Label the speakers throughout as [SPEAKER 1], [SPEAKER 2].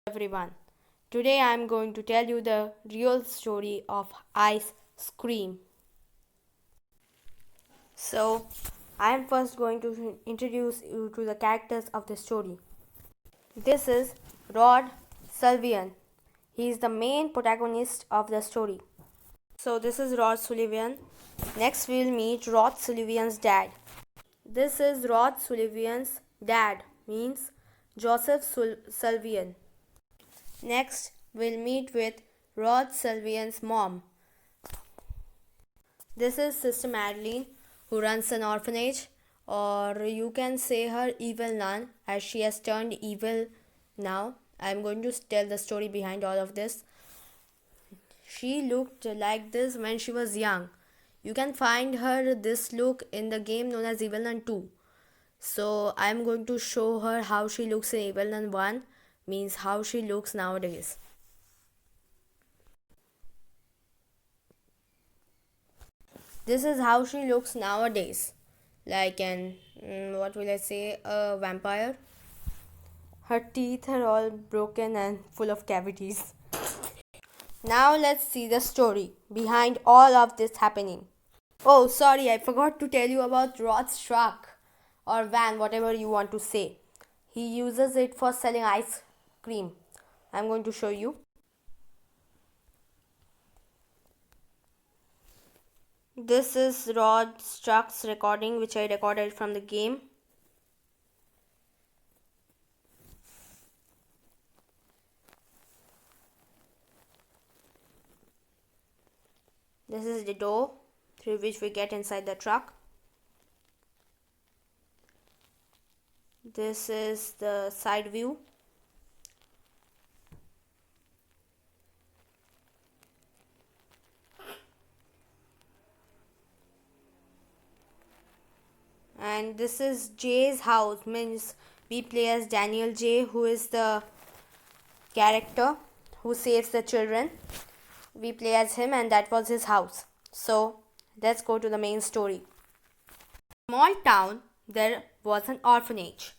[SPEAKER 1] Everyone. Today I am going to tell you the real story of Ice Cream. So, I am first going to introduce you to the characters of the story. This is Rod Sullivan. He is the main protagonist of the story. So, this is Rod Sullivan. Next, we'll meet Rod Sullivan's dad. This is Rod Sullivan's dad, means Joseph Sullivan. Next, we'll meet with Rod Sullivan's mom. This is Sister Madeline, who runs an orphanage, or you can say her evil nun, as she has turned evil now. I'm going to tell the story behind all of this. She looked like this when she was young. You can find her this look in the game known as Evil Nun 2. So I'm going to show her how she looks in Evil Nun 1, means how she looks nowadays. This is how she looks nowadays, like an what will I say, a vampire. Her teeth are all broken and full of cavities. Now let's see the story behind all of this happening. Oh, sorry, I forgot to tell you about Rod's truck or van, whatever you want to say. He uses it for selling ice cream. I'm going to show you. This is Rod's truck's recording, which I recorded from the game. This is the door through which we get inside the truck. This is the side view. And this is Jay's house, means we play as Daniel J, who is the character who saves the children. We play as him, and that was his house. So let's go to the main story. Small town, there was an orphanage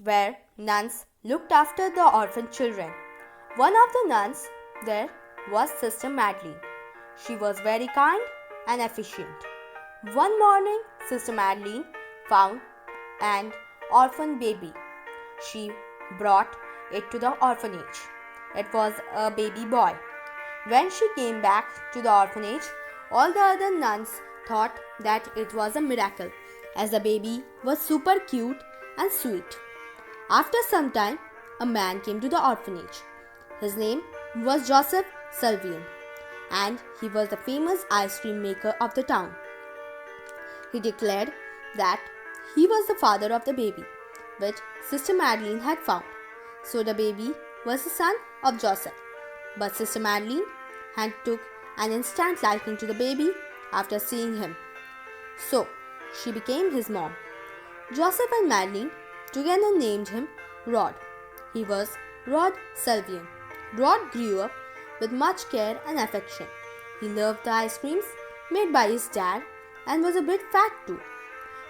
[SPEAKER 1] where nuns looked after the orphan children. One of the nuns there was Sister Madeline. She was very kind and efficient. One morning, Sister Madeline found an orphan baby. She brought it to the orphanage. It was a baby boy. When she came back to the orphanage, all the other nuns thought that it was a miracle, as the baby was super cute and sweet. After some time, a man came to the orphanage. His name was Joseph Sullivan, and he was the famous ice cream maker of the town. He declared that he was the father of the baby, which Sister Madeline had found. So the baby was the son of Joseph. But Sister Madeline had took an instant liking to the baby after seeing him. So she became his mom. Joseph and Madeline together named him Rod. He was Rod Sullivan. Rod grew up with much care and affection. He loved the ice creams made by his dad and was a bit fat too.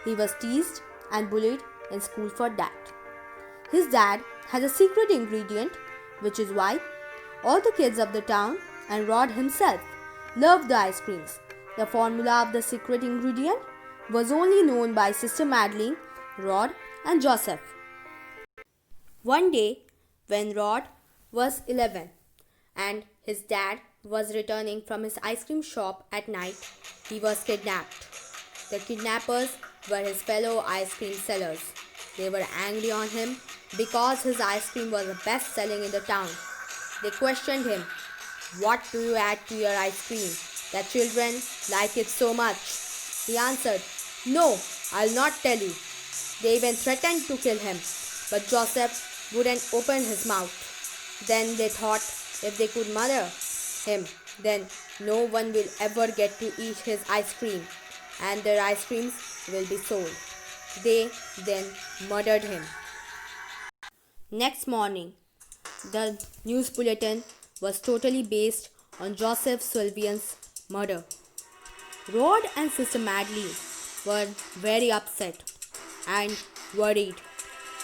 [SPEAKER 1] He was teased and bullied in school for that. His dad had a secret ingredient, which is why all the kids of the town and Rod himself loved the ice creams. The formula of the secret ingredient was only known by Sister Madeline, Rod, and Joseph. One day, when Rod was 11 and his dad was returning from his ice cream shop at night, he was kidnapped. The kidnappers were his fellow ice cream sellers. They were angry on him because his ice cream was the best selling in the town. They questioned him, "What do you add to your ice cream that children like it so much?" He answered, "No, I'll not tell you." They even threatened to kill him, but Joseph wouldn't open his mouth. Then they thought if they could murder him, then no one will ever get to eat his ice cream, and their ice creams will be sold. They then murdered him. Next morning, the news bulletin was totally based on Joseph Sullivan's murder. Rod and Sister Madeline were very upset and worried.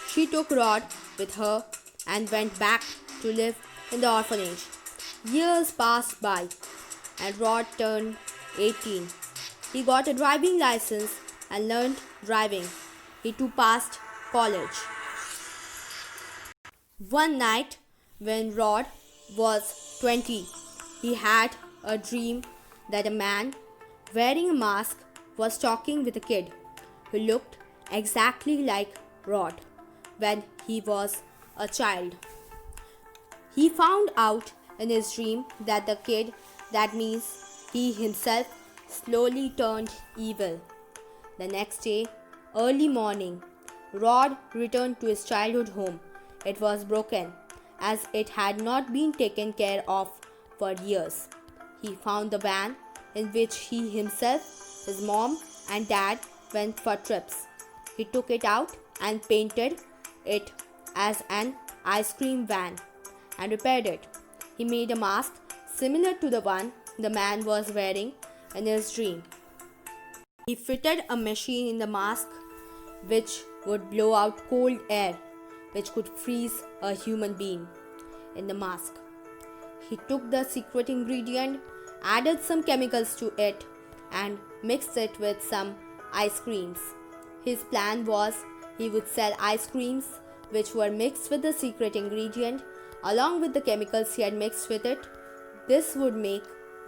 [SPEAKER 1] She took Rod with her and went back to live in the orphanage. Years passed by and Rod turned 18. He got a driving license and learned driving. He too passed college. One night, when Rod was 20, he had a dream that a man wearing a mask was talking with a kid who looked exactly like Rod when he was a child. He found out in his dream that the kid, that means he himself, slowly turned evil. The next day, early morning, Rod returned to his childhood home. It was broken, as it had not been taken care of for years. He found the van in which he himself, his mom, and dad went for trips. He took it out and painted it as an ice cream van and repaired it. He made a mask similar to the one the man was wearing in his dream. He fitted a machine in the mask which would blow out cold air, which could freeze a human being in the mask. He took the secret ingredient, added some chemicals to it, and mixed it with some ice creams. His plan was he would sell ice creams which were mixed with the secret ingredient along with the chemicals he had mixed with it. This would make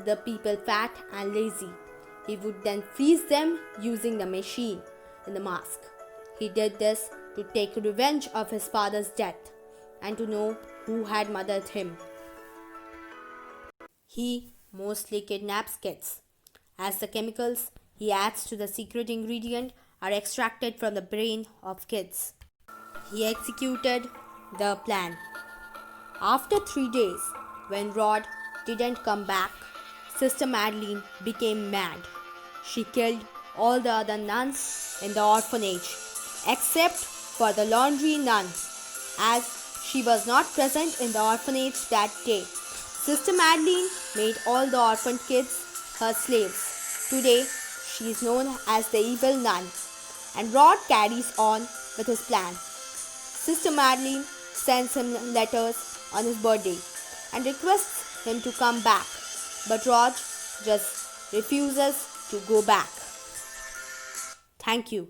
[SPEAKER 1] the people fat and lazy. He would then freeze them using the machine in the mask. He did this to take revenge of his father's death and to know who had mothered him. He mostly kidnaps kids, as the chemicals he adds to the secret ingredient are extracted from the brain of kids. He executed the plan. After 3 days, when Rod didn't come back, Sister Madeline became mad. She killed all the other nuns in the orphanage, except for the laundry nun, as she was not present in the orphanage that day. Sister Madeline made all the orphaned kids her slaves. Today, she is known as the evil nun, and Rod carries on with his plan. Sister Madeline sends him letters on his birthday and requests him to come back, but Rod just refuses to go back. Thank you.